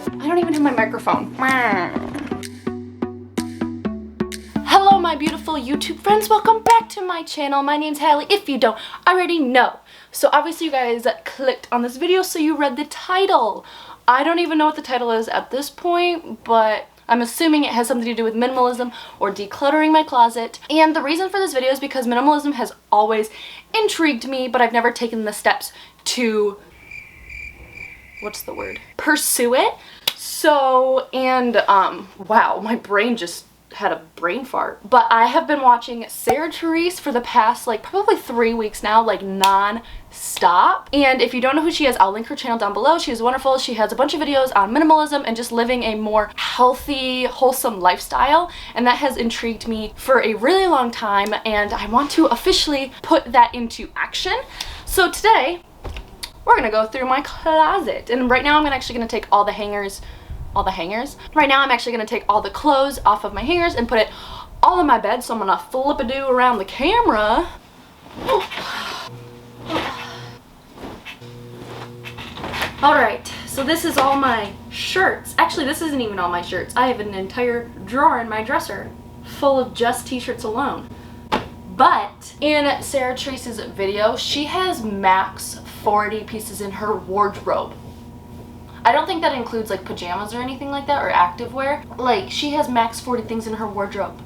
I don't even have my microphone. Hello my beautiful YouTube friends, welcome back to my channel. My name's Hallie, if you don't already know. So obviously you guys clicked on this video, so you read the title. I don't even know what the title is at this point, but I'm assuming it has something to do with minimalism or decluttering my closet. And the reason for this video is because minimalism has always intrigued me, but I've never taken the steps to, what's the word? Pursue it. So, and wow, my brain just had a brain fart. But I have been watching Therese for the past like probably 3 weeks now, like non-stop. And if you don't know who she is, I'll link her channel down below. She is wonderful. She has a bunch of videos on minimalism and just living a more healthy, wholesome lifestyle. And that has intrigued me for a really long time, and I want to officially put that into action. So today, we're gonna go through my closet. And right now I'm actually gonna take all the hangers. Right now I'm actually gonna take all the clothes off of my hangers and put it all in my bed. So I'm gonna flip-a-do around the camera. Alright, so this is all my shirts. Actually, this isn't even all my shirts. I have an entire drawer in my dresser full of just t-shirts alone. But in Therese's video, she has max 40 pieces in her wardrobe. I don't think that includes like pajamas or anything like that, or activewear. Like, she has max 40 things in her wardrobe.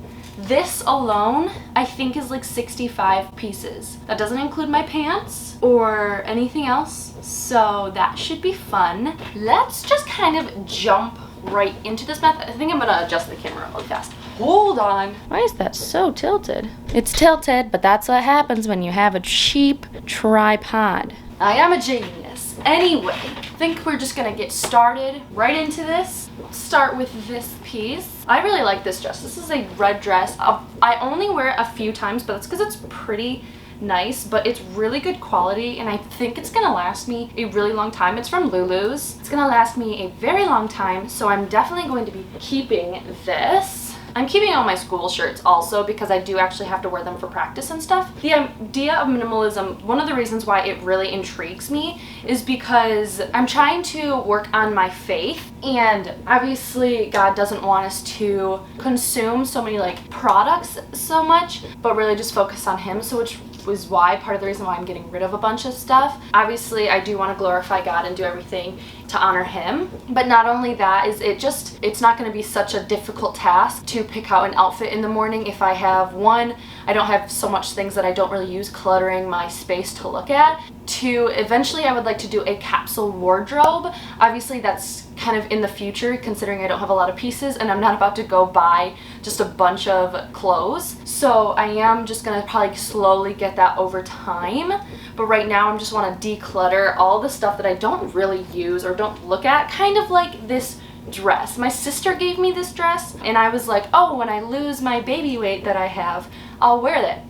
This alone, I think, is like 65 pieces. That doesn't include my pants or anything else, so that should be fun. Let's just kind of jump right into this method. I think I'm gonna adjust the camera really fast. Hold on. Why is that so tilted? It's tilted, but that's what happens when you have a cheap tripod. I am a genius. Anyway, I think we're just gonna get started right into this. Start with this piece. I really like this dress. This is a red dress. I only wear it a few times, but that's because it's pretty nice, but it's really good quality, and I think it's gonna last me a really long time. It's from Lulu's. It's gonna last me a very long time, so I'm definitely going to be keeping this. I'm keeping all my school shirts also because I do actually have to wear them for practice and stuff. The idea of minimalism, one of the reasons why it really intrigues me is because I'm trying to work on my faith, and obviously God doesn't want us to consume so many like products so much, but really just focus on Him. So which was why, part of the reason why I'm getting rid of a bunch of stuff. Obviously I do want to glorify God and do everything to honor Him, but not only that, is it's not going to be such a difficult task to pick out an outfit in the morning if I have I don't have so much things that I don't really use cluttering my space to look at. Eventually I would like to do a capsule wardrobe. Obviously that's kind of in the future, considering I don't have a lot of pieces and I'm not about to go buy just a bunch of clothes. So I am just gonna probably slowly get that over time. But right now I just want to declutter all the stuff that I don't really use or don't look at, kind of like this dress. My sister gave me this dress and I was like, oh, when I lose my baby weight that I have, I'll wear that.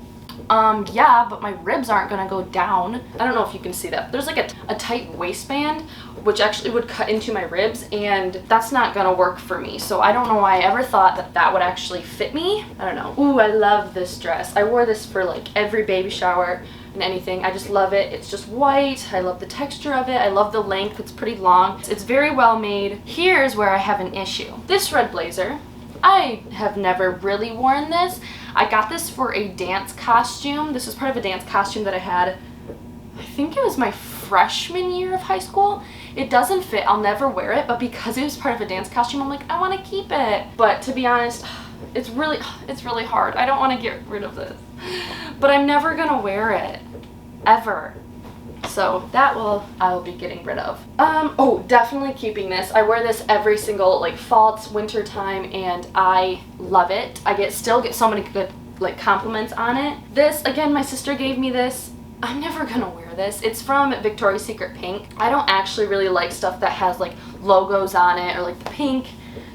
Yeah, but my ribs aren't gonna go down. I don't know if you can see that. There's like a tight waistband which actually would cut into my ribs, and that's not gonna work for me. So I don't know why I ever thought that that would actually fit me. I don't know. Ooh, I love this dress. I wore this for like every baby shower and anything. I just love it. It's just white. I love the texture of it. I love the length. It's pretty long. It's very well made. Here's where I have an issue. This red blazer, I have never really worn this. I got this for a dance costume. This was part of a dance costume that I had, I think it was my freshman year of high school. It doesn't fit. I'll never wear it, but because it was part of a dance costume, I'm like, I want to keep it. But to be honest, it's really hard. I don't want to get rid of this, but I'm never gonna wear it ever. So that I will be getting rid of. Oh, definitely keeping this. I wear this every single like fall, it's winter time, and I love it. I still get so many good like compliments on it. This, again, my sister gave me this. I'm never gonna wear this. It's from Victoria's Secret Pink. I don't actually really like stuff that has like logos on it or like the pink.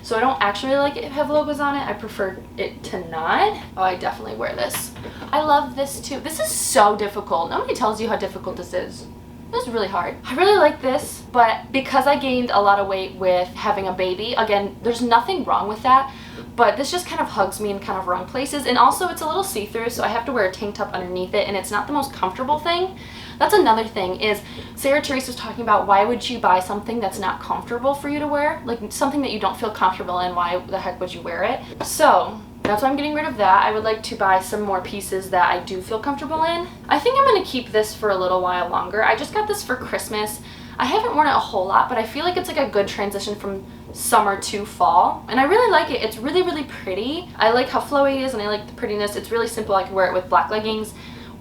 So I don't actually like it have logos on it. I prefer it to not. Oh, I definitely wear this. I love this too. This is so difficult. Nobody tells you how difficult this is. This is really hard. I really like this, but because I gained a lot of weight with having a baby, again, there's nothing wrong with that, but this just kind of hugs me in kind of wrong places. And also it's a little see-through, so I have to wear a tank top underneath it, and it's not the most comfortable thing. That's another thing is Therese was talking about why would you buy something that's not comfortable for you to wear? Like something that you don't feel comfortable in, why the heck would you wear it? So that's why I'm getting rid of that. I would like to buy some more pieces that I do feel comfortable in. I think I'm going to keep this for a little while longer. I just got this for Christmas. I haven't worn it a whole lot, but I feel like it's like a good transition from summer to fall. And I really like it. It's really, really pretty. I like how flowy it is and I like the prettiness. It's really simple. I can wear it with black leggings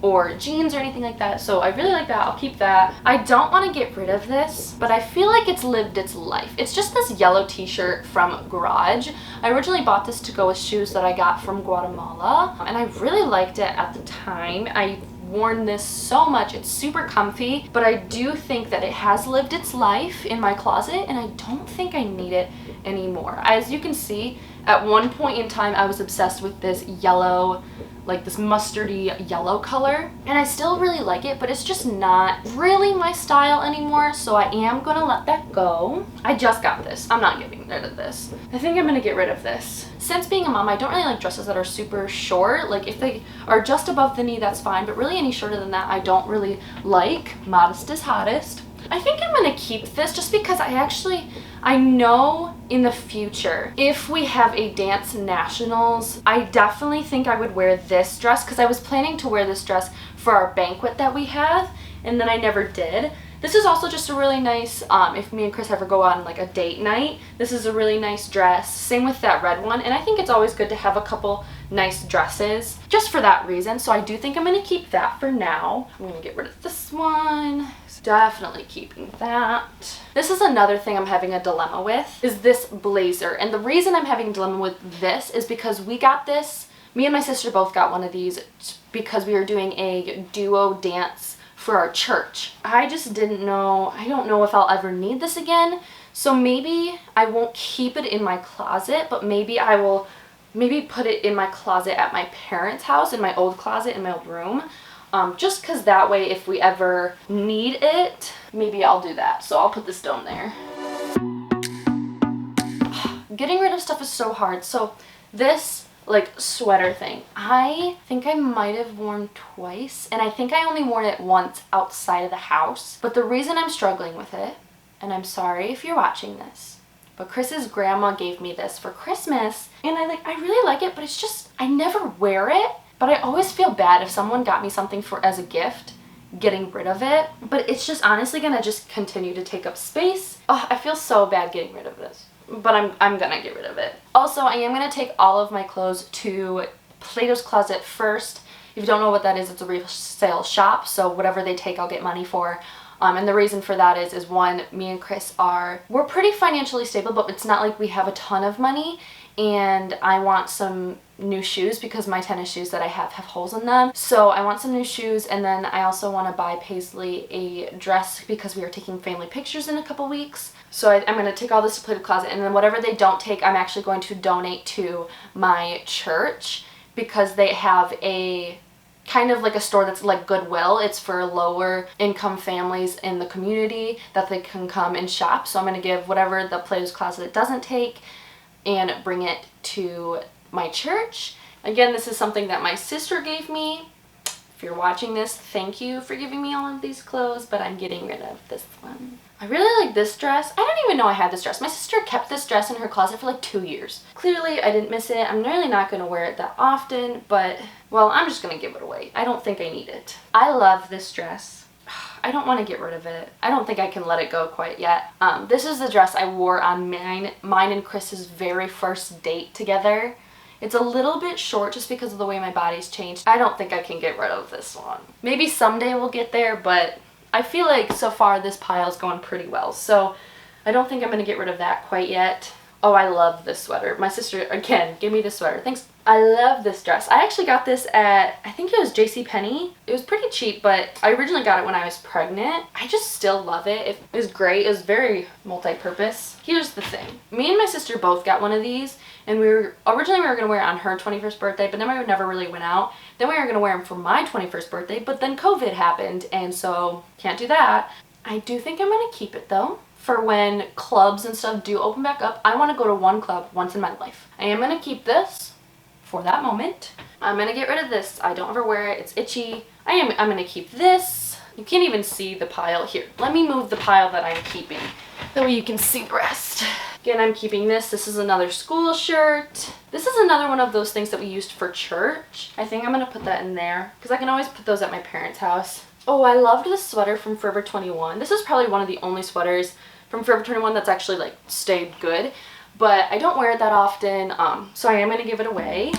or jeans or anything like that. So I really like that. I'll keep that. I don't want to get rid of this, but I feel like it's lived its life. It's just this yellow t-shirt from Garage. I originally bought this to go with shoes that I got from Guatemala, and I really liked it at the time. I've worn this so much. It's super comfy, but I do think that it has lived its life in my closet, and I don't think I need it anymore. As you can see, at one point in time, I was obsessed with this yellow, like this mustardy yellow color, and I still really like it, but it's just not really my style anymore, so I am gonna let that go. I just got this. I'm not getting rid of this. I think I'm gonna get rid of this. Since being a mom, I don't really like dresses that are super short. Like if they are just above the knee, that's fine, but really any shorter than that, I don't really like. Modest is hottest. I think I'm gonna keep this just because I know in the future, if we have a dance nationals, I definitely think I would wear this dress because I was planning to wear this dress for our banquet that we have, and then I never did. This is also just a really nice, if me and Chris ever go on like a date night, this is a really nice dress. Same with that red one, and I think it's always good to have a couple nice dresses just for that reason. So I do think I'm gonna keep that for now. I'm gonna get rid of this one. Definitely keeping that. This is another thing I'm having a dilemma with, is this blazer. And the reason I'm having a dilemma with this is because we got this, me and my sister both got one of these because we were doing a duo dance for our church. I just didn't know, I don't know if I'll ever need this again. So maybe I won't keep it in my closet, but maybe I will put it in my closet at my parents' house, in my old closet, in my old room. Just because that way if we ever need it, maybe I'll do that. So I'll put this down there. Getting rid of stuff is so hard. So this like sweater thing, I think I might have worn twice, and I think I only worn it once outside of the house. But the reason I'm struggling with it, and I'm sorry if you're watching this, but Chris's grandma gave me this for Christmas, and I really like it, but it's just, I never wear it. But I always feel bad if someone got me something as a gift, getting rid of it. But it's just honestly gonna just continue to take up space. Oh, I feel so bad getting rid of this. But I'm gonna get rid of it. Also, I am gonna take all of my clothes to Plato's Closet first. If you don't know what that is, it's a resale shop. So whatever they take, I'll get money for. And the reason for that is one, me and Chris we're pretty financially stable, but it's not like we have a ton of money. And I want some new shoes because my tennis shoes that I have holes in them. So I want some new shoes, and then I also want to buy Paisley a dress because we are taking family pictures in a couple weeks. So I'm going to take all this to Plato's Closet, and then whatever they don't take, I'm actually going to donate to my church because they have a kind of like a store that's like Goodwill. It's for lower income families in the community that they can come and shop. So I'm going to give whatever the Plato's Closet doesn't take and bring it to my church. Again, this is something that my sister gave me. If you're watching this, thank you for giving me all of these clothes, but I'm getting rid of this one. I really like this dress. I don't even know I had this dress. My sister kept this dress in her closet for like 2 years. Clearly, I didn't miss it. I'm really not gonna wear it that often, but, well, I'm just gonna give it away. I don't think I need it. I love this dress. I don't want to get rid of it. I don't think I can let it go quite yet. This is the dress I wore on mine and Chris's very first date together. It's a little bit short just because of the way my body's changed. I don't think I can get rid of this one. Maybe someday we'll get there, but I feel like so far this pile's going pretty well. So I don't think I'm going to get rid of that quite yet. Oh, I love this sweater. My sister, again, gave me this sweater. Thanks. I love this dress. I actually got this at, I think it was JCPenney. It was pretty cheap, but I originally got it when I was pregnant. I just still love it. It was great. It was very multi-purpose. Here's the thing. Me and my sister both got one of these, and originally we were going to wear it on her 21st birthday, but then we never really went out. Then we were going to wear them for my 21st birthday, but then COVID happened, and so can't do that. I do think I'm going to keep it though. For when clubs and stuff do open back up. I want to go to one club once in my life. I am going to keep this for that moment. I'm going to get rid of this. I don't ever wear it. It's itchy. I'm going to keep this. You can't even see the pile here. Let me move the pile that I'm keeping. That way you can see the rest. Again, I'm keeping this. This is another school shirt. This is another one of those things that we used for church. I think I'm gonna put that in there because I can always put those at my parents' house. Oh, I loved this sweater from Forever 21. This is probably one of the only sweaters from Forever 21 that's actually like stayed good, but I don't wear it that often, so I am gonna give it away.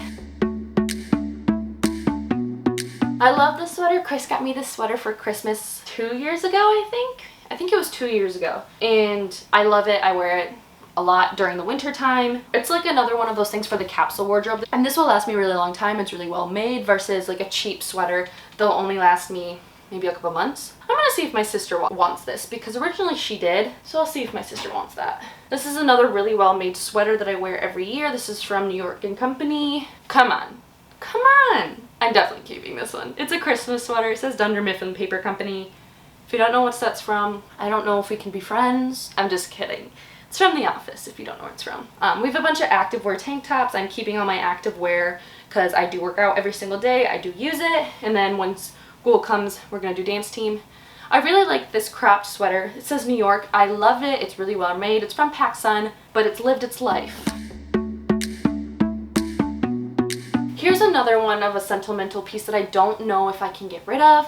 I love this sweater. Chris got me this sweater for Christmas 2 years ago, I think. I think it was 2 years ago. And I love it. I wear it a lot during the winter time. It's like another one of those things for the capsule wardrobe. And this will last me a really long time. It's really well made versus like a cheap sweater. They'll only last me maybe a couple months. I'm gonna see if my sister wants this because originally she did. So I'll see if my sister wants that. This is another really well made sweater that I wear every year. This is from New York & Company. Come on. Come on. I'm definitely keeping this one. It's a Christmas sweater. It says Dunder Mifflin Paper Company. If you don't know what that's from, I don't know if we can be friends. I'm just kidding. It's from The Office if you don't know where it's from. We have a bunch of activewear tank tops. I'm keeping all my activewear because I do work out every single day. I do use it. And then once school comes, we're going to do dance team. I really like this cropped sweater. It says New York. I love it. It's really well made. It's from PacSun, but it's lived its life. Here's another one of a sentimental piece that I don't know if I can get rid of.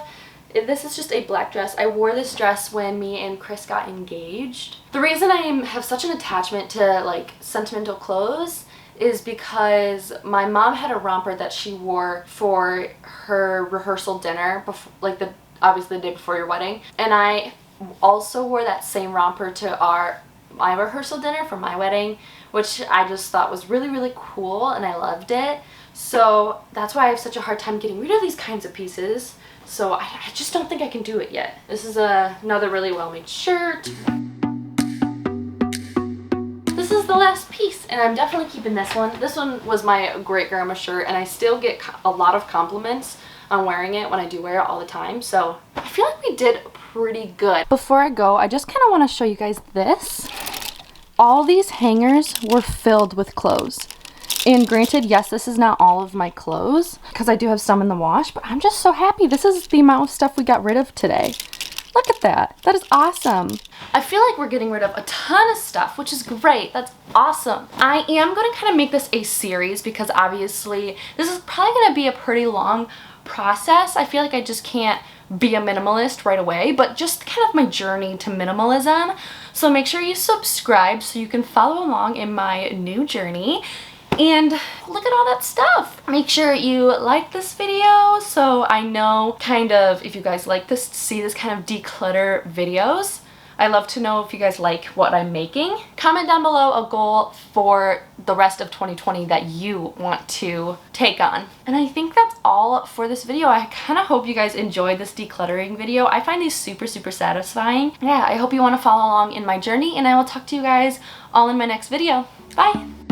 This is just a black dress. I wore this dress when me and Chris got engaged. The reason I have such an attachment to like sentimental clothes is because my mom had a romper that she wore for her rehearsal dinner, before, like obviously the day before your wedding. And I also wore that same romper to my rehearsal dinner for my wedding, which I just thought was really, really cool and I loved it. So that's why I have such a hard time getting rid of these kinds of pieces. So I just don't think I can do it yet. This is another really well-made shirt. This is the last piece, and I'm definitely keeping this one. This one was my great-grandma shirt, and I still get a lot of compliments on wearing it when I do wear it all the time. So I feel like we did pretty good. Before I go, I just kind of want to show you guys this. All these hangers were filled with clothes. And granted, yes, this is not all of my clothes because I do have some in the wash, but I'm just so happy. This is the amount of stuff we got rid of today. Look at that. That is awesome. I feel like we're getting rid of a ton of stuff, which is great. That's awesome. I am going to kind of make this a series because obviously this is probably going to be a pretty long process. I feel like I just can't be a minimalist right away, but just kind of my journey to minimalism. So make sure you subscribe so you can follow along in my new journey. And look at all that stuff. Make sure you like this video so I know kind of if you guys like this, see this kind of declutter videos. I love to know if you guys like what I'm making. Comment down below a goal for the rest of 2020 that you want to take on. And I think that's all for this video. I kind of hope you guys enjoyed this decluttering video. I find these super, super satisfying. Yeah, I hope you want to follow along in my journey, and I will talk to you guys all in my next video. Bye!